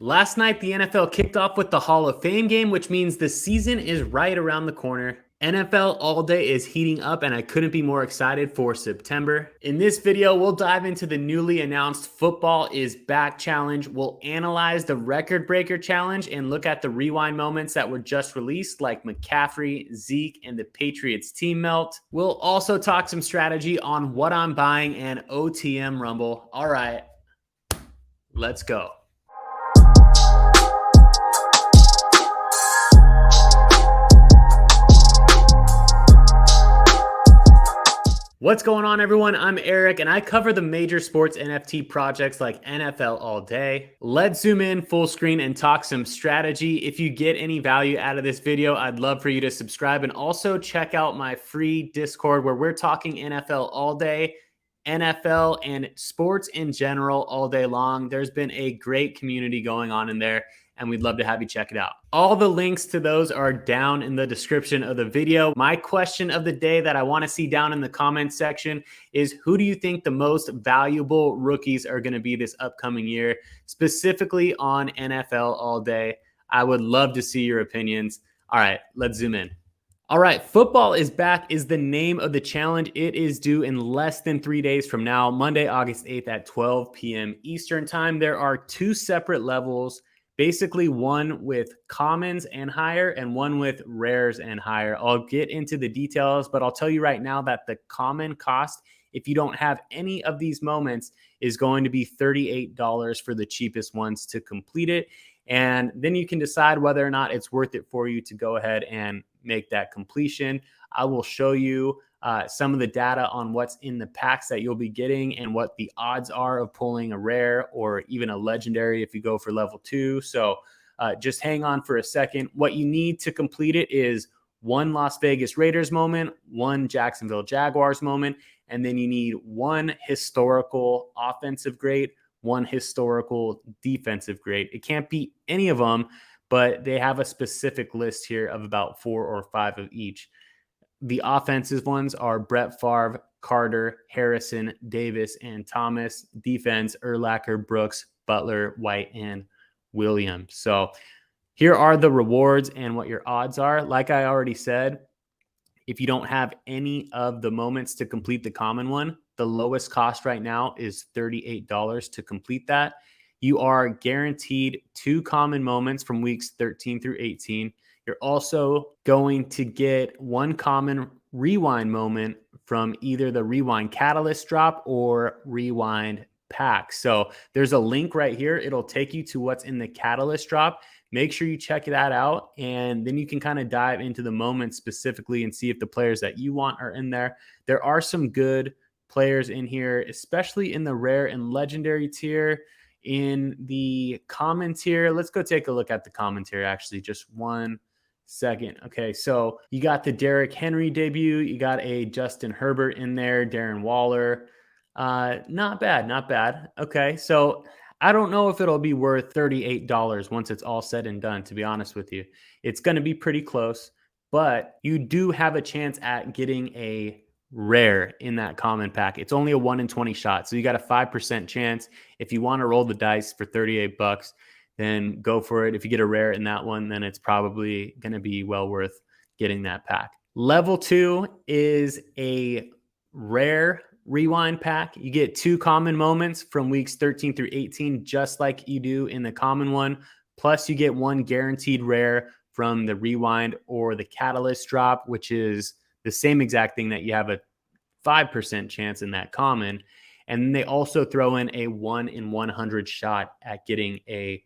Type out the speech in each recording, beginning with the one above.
Last night, the NFL kicked off with the Hall of Fame game, which means the season is right around the corner. NFL All Day is heating up, and I couldn't be more excited for September. In this video, we'll dive into the newly announced Football is Back challenge. We'll analyze the Record Breaker challenge and look at the rewind moments that were just released, like McCaffrey, Zeke, and the Patriots team melt. We'll also talk some strategy on what I'm buying and OTM Rumble. All right, let's go. What's going on, everyone? I'm Eric, and I cover the major sports NFT projects like NFL All Day. Let's zoom in full screen and talk some strategy. If you get any value out of this video, I'd love for you to subscribe and also check out my free Discord where we're talking NFL all day, NFL and sports in general all day long. There's been a great community going on in there, and we'd love to have you check it out. All the links to those are down in the description of the video. My question of the day that I want to see down in the comments section is, who do you think the most valuable rookies are going to be this upcoming year, specifically on NFL All Day? I would love to see your opinions. All right, let's zoom in. All right, Football is Back is the name of the challenge. It is due in less than 3 days from now, Monday, August 8th at 12 p.m. Eastern time. There are two separate levels. Basically, one with commons and higher and one with rares and higher. I'll get into the details, but I'll tell you right now that the common cost, if you don't have any of these moments, is going to be $38 for the cheapest ones to complete it. And then you can decide whether or not it's worth it for you to go ahead and make that completion. I will show you some of the data on what's in the packs that you'll be getting and what the odds are of pulling a rare or even a legendary if you go for level 2. So just hang on for a second. What you need to complete it is one Las Vegas Raiders moment, one Jacksonville Jaguars moment, and then you need one historical offensive grade, one historical defensive grade. It can't be any of them, but they have a specific list here of about 4 or 5 of each. The offensive ones are Brett Favre, Carter, Harrison, Davis, and Thomas. Defense, Urlacher, Brooks, Butler, White, and Williams. So here are the rewards and what your odds are. Like I already said, if you don't have any of the moments to complete the common one, the lowest cost right now is $38 to complete that. You are guaranteed 2 common moments from weeks 13 through 18. You're also going to get 1 common rewind moment from either the Rewind Catalyst drop or Rewind pack. So there's a link right here. It'll take you to what's in the Catalyst drop. Make sure you check that out, and then you can kind of dive into the moments specifically and see if the players that you want are in there. There are some good players in here, especially in the rare and legendary tier. In the common tier, let's go take a look at the common tier, actually, just 1 second. Okay, so you got the Derrick Henry debut. You got a Justin Herbert in there, Darren Waller. Not bad, not bad. Okay, so I don't know if it'll be worth $38 once it's all said and done, to be honest with you. It's going to be pretty close, but you do have a chance at getting a rare in that common pack. It's only a 1 in 20 shot, so you got a 5% chance. If you want to roll the dice for $38, then go for it. If you get a rare in that one, then it's probably going to be well worth getting that pack. Level 2 is a rare rewind pack. You get 2 common moments from weeks 13 through 18, just like you do in the common one. Plus, you get 1 guaranteed rare from the rewind or the catalyst drop, which is the same exact thing that you have a 5% chance in that common. And they also throw in a 1 in 100 shot at getting a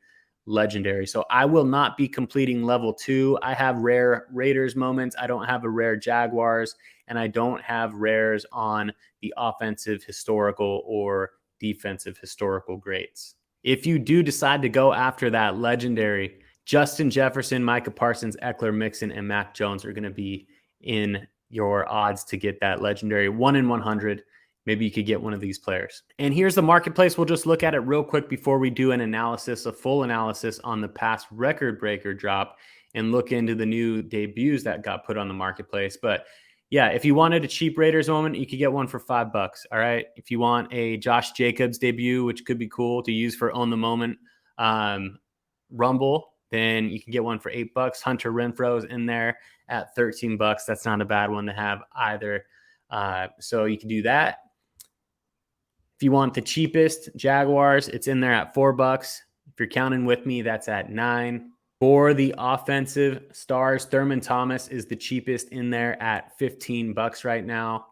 legendary. So I will not be completing level 2. I have rare Raiders moments. I don't have a rare Jaguars, and I don't have rares on the offensive historical or defensive historical grades. If you do decide to go after that legendary, Justin Jefferson, Micah Parsons, Eckler, Mixon, and Mac Jones are going to be in your odds to get that legendary. 1 in 100. Maybe you could get one of these players. And here's the marketplace. We'll just look at it real quick before we do an analysis, a full analysis on the past record breaker drop and look into the new debuts that got put on the marketplace. But yeah, if you wanted a cheap Raiders moment, you could get one for $5. All right. If you want a Josh Jacobs debut, which could be cool to use for Own the Moment, Rumble, then you can get one for $8. Hunter Renfro's in there at $13. That's not a bad one to have either. So you can do that. If you want the cheapest Jaguars, it's in there at $4. If you're counting with me, that's at $9. For the offensive stars, Thurman Thomas is the cheapest in there at $15 right now.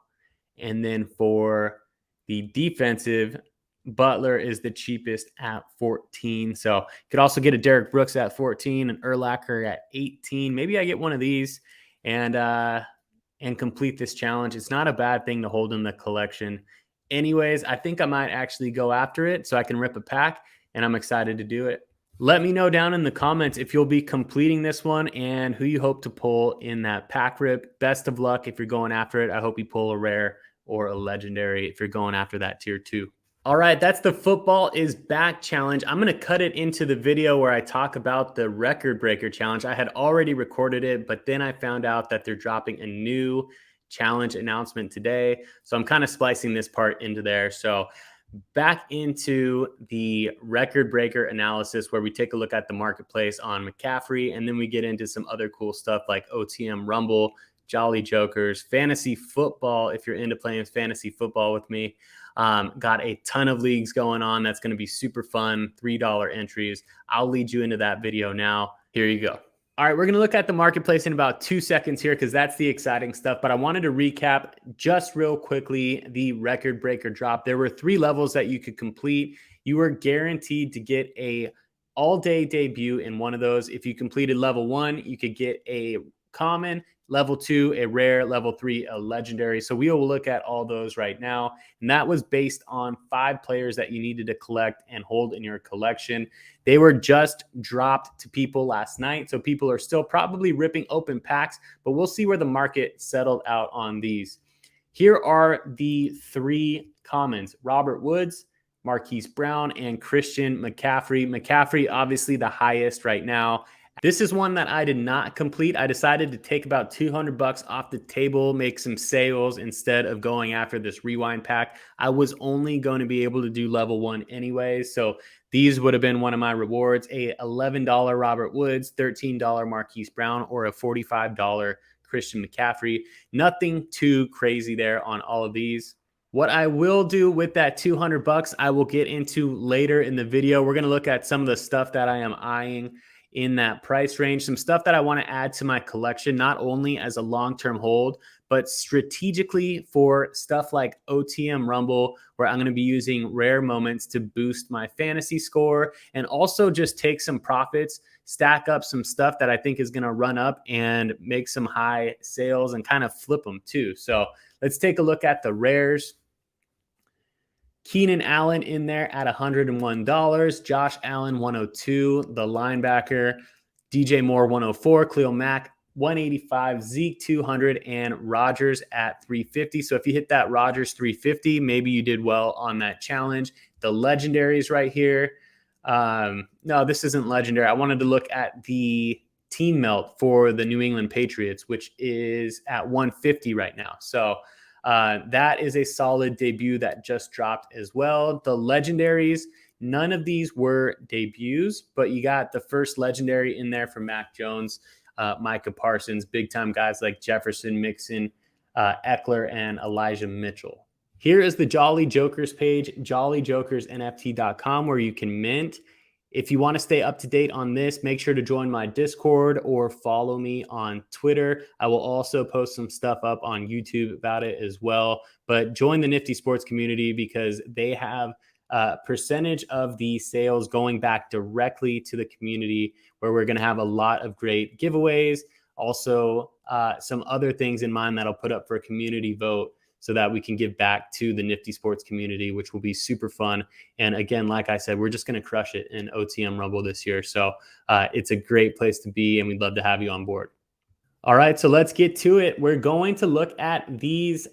And then for the defensive, Butler is the cheapest at 14. So you could also get a Derek Brooks at 14, an Urlacher at 18. Maybe I get one of these and complete this challenge. It's not a bad thing to hold in the collection. Anyways, I think I might actually go after it so I can rip a pack, and I'm excited to do it. Let me know down in the comments if you'll be completing this one and who you hope to pull in that pack rip. Best of luck if you're going after it. I hope you pull a rare or a legendary if you're going after that tier 2. All right, that's the Football is Back challenge. I'm going to cut it into the video where I talk about the record breaker challenge. I had already recorded it, but then I found out that they're dropping a new challenge announcement today. So I'm kind of splicing this part into there. So back into the record breaker analysis where we take a look at the marketplace on McCaffrey, and then we get into some other cool stuff like OTM Rumble, Jolly Jokers, fantasy football. If you're into playing fantasy football with me, got a ton of leagues going on. That's going to be super fun. $3 entries. I'll lead you into that video now. Here you go. All right, we're going to look at the marketplace in about 2 seconds here because that's the exciting stuff. But I wanted to recap just real quickly the record breaker drop. There were 3 levels that you could complete. You were guaranteed to get a all-day debut in one of those. If you completed level 1, you could get a common, level 2, a rare, level 3, a legendary. So we will look at all those right now. And that was based on 5 players that you needed to collect and hold in your collection. They were just dropped to people last night. So people are still probably ripping open packs, but we'll see where the market settled out on these. Here are the 3 commons: Robert Woods, Marquise Brown, and Christian McCaffrey. McCaffrey, obviously the highest right now. This is one that I did not complete. I decided to take about $200 off the table, make some sales instead of going after this rewind pack. I was only going to be able to do level 1 anyway, so these would have been one of my rewards: a $11 Robert Woods, $13 Marquise Brown, or a $45 Christian McCaffrey. Nothing too crazy there on all of these. What I will do with that $200, I will get into later in the video. We're going to look at some of the stuff that I am eyeing in that price range, some stuff that I want to add to my collection, not only as a long-term hold, but strategically for stuff like OTM Rumble, where I'm going to be using rare moments to boost my fantasy score and also just take some profits, stack up some stuff that I think is going to run up and make some high sales and kind of flip them too. So let's take a look at the rares. Keenan Allen in there at $101. Josh Allen, $102. The linebacker, DJ Moore, $104. Khalil Mack, $185. Zeke, $200. And Rodgers at $350. So if you hit that Rodgers $350, maybe you did well on that challenge. The legendaries right here. No, this isn't legendary. I wanted to look at the team melt for the New England Patriots, which is at $150 right now. So that is a solid debut that just dropped as well. The legendaries, none of these were debuts, but you got the first legendary in there for Mac Jones, Micah Parsons, big time guys like Jefferson, Mixon, Eckler, and Elijah Mitchell. Here is the Jolly Jokers page, jollyjokersnft.com, where you can mint. If you want to stay up to date on this, make sure to join my Discord or follow me on Twitter. I will also post some stuff up on YouTube about it as well. But join the Nifty Sports community because they have a percentage of the sales going back directly to the community, where we're going to have a lot of great giveaways. Also, some other things in mind that I'll put up for a community vote, so that we can give back to the Nifty Sports community, which will be super fun. And again, like I said, we're just going to crush it in OTM Rumble this year. So it's a great place to be, and we'd love to have you on board. All right, so let's get to it. We're going to look at these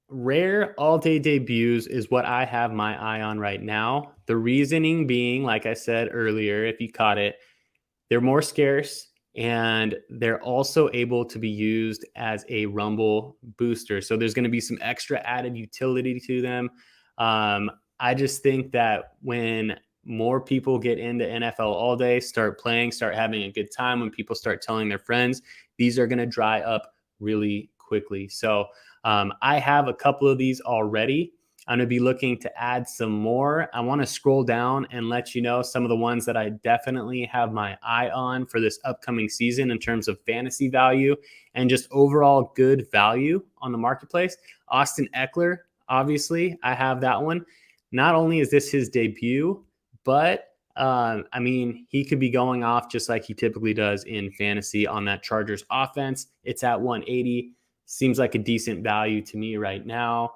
rare all-day debuts is what I have my eye on right now. The reasoning being, like I said earlier, if you caught it, they're more scarce, and they're also able to be used as a Rumble booster. So there's going to be some extra added utility to them. I just think that when more people get into NFL all day, start playing, start having a good time, when people start telling their friends, these are going to dry up really quickly. So I have a couple of these already. I'm going to be looking to add some more. I want to scroll down and let you know some of the ones that I definitely have my eye on for this upcoming season in terms of fantasy value and just overall good value on the marketplace. Austin Eckler, obviously, I have that one. Not only is this his debut, but I mean, he could be going off just like he typically does in fantasy on that Chargers offense. It's at 180. Seems like a decent value to me right now.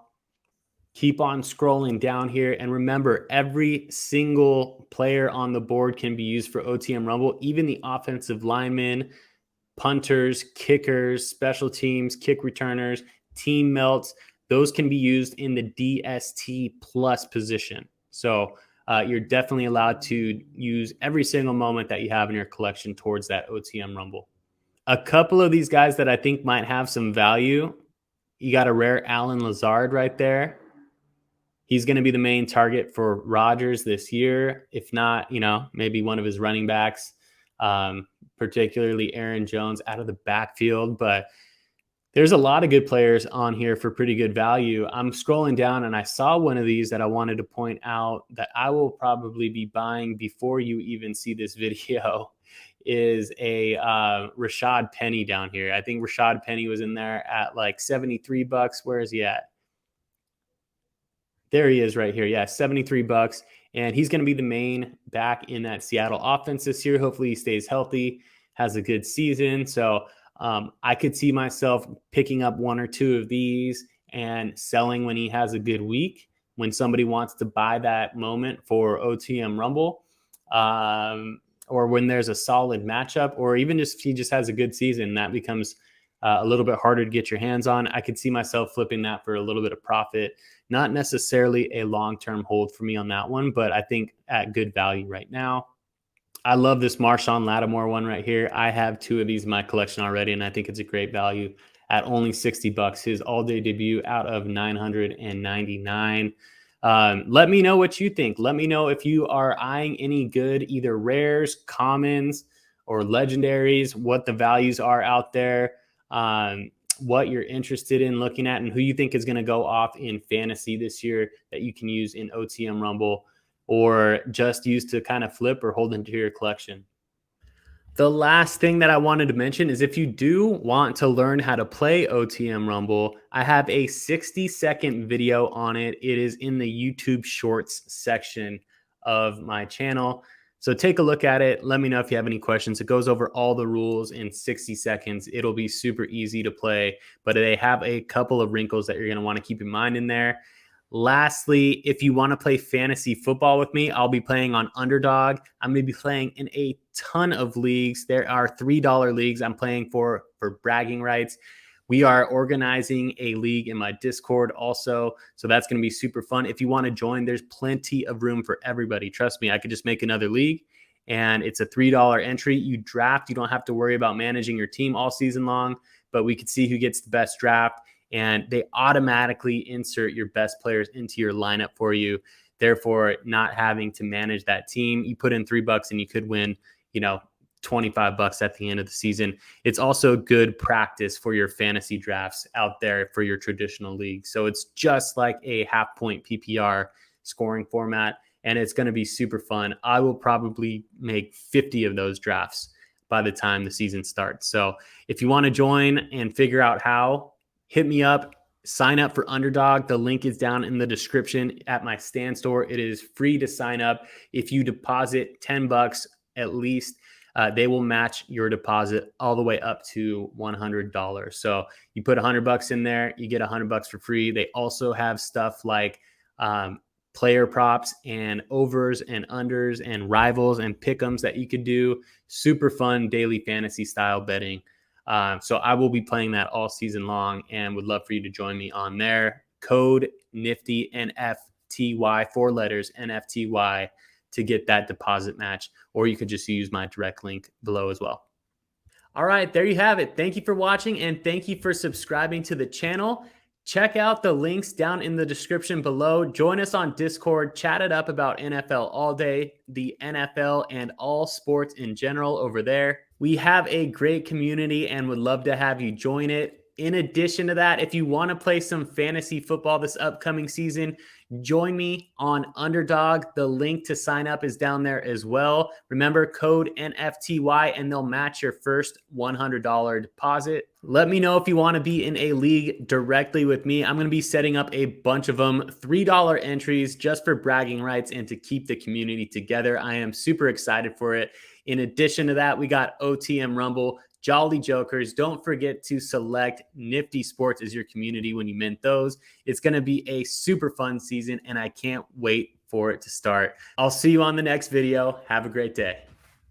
Keep on scrolling down here. And remember, every single player on the board can be used for OTM Rumble, even the offensive linemen, punters, kickers, special teams, kick returners, team melts. Those can be used in the DST plus position. So you're definitely allowed to use every single moment that you have in your collection towards that OTM Rumble. A couple of these guys that I think might have some value. You got a rare Alan Lazard right there. He's going to be the main target for Rodgers this year. If not, maybe one of his running backs, particularly Aaron Jones out of the backfield. But there's a lot of good players on here for pretty good value. I'm scrolling down and I saw one of these that I wanted to point out that I will probably be buying before you even see this video is a Rashad Penny down here. I think Rashad Penny was in there at like $73. Where is he at? There he is right here. Yeah, $73. And he's going to be the main back in that Seattle offense this year. Hopefully he stays healthy, has a good season. So I could see myself picking up one or two of these and selling when he has a good week, when somebody wants to buy that moment for OTM Rumble, or when there's a solid matchup, or even just if he just has a good season, that becomes a little bit harder to get your hands on. I could see myself flipping that for a little bit of profit. Not necessarily a long-term hold for me on that one, but I think at good value right now. I love this Marshawn Lattimore one right here. I have two of these in my collection already, and I think it's a great value at only $60. His all-day debut out of 999. Let me know what you think. Let me know if you are eyeing any good, either rares, commons, or legendaries, what the values are out there. What you're interested in looking at and who you think is going to go off in fantasy this year that you can use in OTM Rumble or just use to kind of flip or hold into your collection. The last thing that I wanted to mention is if you do want to learn how to play OTM Rumble, I have a 60-second video on it. It is in the YouTube Shorts section of my channel. So take a look at it. Let me know if you have any questions. It goes over all the rules in 60 seconds. It'll be super easy to play, but they have a couple of wrinkles that you're going to want to keep in mind in there. Lastly, if you want to play fantasy football with me, I'll be playing on Underdog. I'm going to be playing in a ton of leagues. There are $3 leagues I'm playing for bragging rights. We are organizing a league in my Discord also. So that's going to be super fun. If you want to join, there's plenty of room for everybody. Trust me, I could just make another league and it's a $3 entry. You draft. You don't have to worry about managing your team all season long, but we could see who gets the best draft. And they automatically insert your best players into your lineup for you. Therefore, not having to manage that team. You put in $3 and you could win, $25 at the end of the season. It's also good practice for your fantasy drafts out there for your traditional league. So it's just like a half point PPR scoring format, and it's going to be super fun. I will probably make 50 of those drafts by the time the season starts. So if you want to join and figure out how, hit me up. Sign up for Underdog. The link is down in the description at my stand store. It is free to sign up. If you deposit $10 at least, they will match your deposit all the way up to $100. So you put $100 in there, you get $100 for free. They also have stuff like player props and overs and unders and rivals and pick'ems that you could do. Super fun daily fantasy style betting. So I will be playing that all season long and would love for you to join me on there. Code NFTY, NFTY, 4 letters, NFTY, to get that deposit match, or you could just use my direct link below as well. All right, there you have it. Thank you for watching and thank you for subscribing to the channel. Check out the links down in the description below. Join us on Discord, chat it up about NFL all day, the NFL, and all sports in general over there. We have a great community and would love to have you join it. In addition to that, if you want to play some fantasy football this upcoming season, join me on Underdog. The link to sign up is down there as well. Remember, code NFTY and they'll match your first $100 deposit. Let me know if you want to be in a league directly with me. I'm going to be setting up a bunch of them, $3 entries just for bragging rights and to keep the community together. I am super excited for it. In addition to that, we got OTM Rumble, Jolly Jokers. Don't forget to select Nifty Sports as your community when you mint those. It's going to be a super fun season, and I can't wait for it to start. I'll see you on the next video. Have a great day.